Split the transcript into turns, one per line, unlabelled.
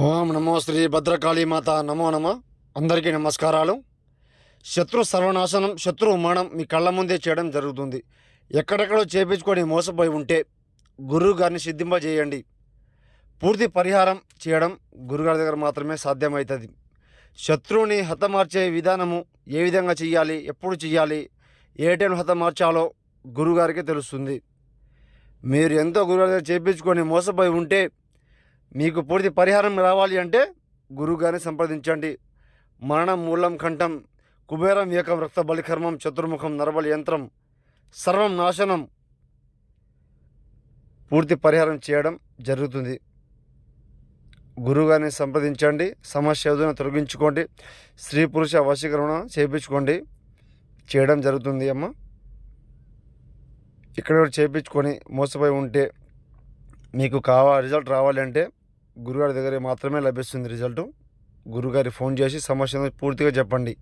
ఓం నమో శ్రీ భద్రకాళీ మాత నమో నమ. అందరికీ నమస్కారాలు. శత్రు సర్వనాశనం, శత్రు మరణం మీ కళ్ళ ముందే చేయడం జరుగుతుంది. ఎక్కడెక్కడో చేపించుకొని మోసపోయి ఉంటే గురువు గారిని సిద్ధింపజేయండి. పూర్తి పరిహారం చేయడం గురుగారి దగ్గర మాత్రమే సాధ్యమవుతుంది. శత్రువుని హతమార్చే విధానము ఏ విధంగా చేయాలి, ఎప్పుడు చేయాలి, ఏ టైం హతమార్చాలో గురుగారికి తెలుస్తుంది. మీరు ఎంతో గురుగారి దగ్గర చేపించుకొని మోసపోయి ఉంటే మీకు పూర్తి పరిహారం రావాలి అంటే గురువుగారిని సంప్రదించండి. మరణం మూలం కంఠం, కుబేరం ఏకం, రక్త బలికర్మం, చతుర్ముఖం, నరబలి యంత్రం, సర్వం నాశనం పూర్తి పరిహారం చేయడం జరుగుతుంది. గురువుగారిని సంప్రదించండి. సమస్య ఏదైనా తొలగించుకోండి. స్త్రీ పురుష వశీకరణ చేయించుకోండి. చేయడం జరుగుతుంది అమ్మ. ఇక్కడ చేయించుకొని మోసపోయి ఉంటే మీకు రిజల్ట్ రావాలి అంటే గురుగారి దగ్గర మాత్రమే లభిస్తుంది రిజల్ట్. గురుగారి ఫోన్ చేసి సమస్యను పూర్తిగా చెప్పండి.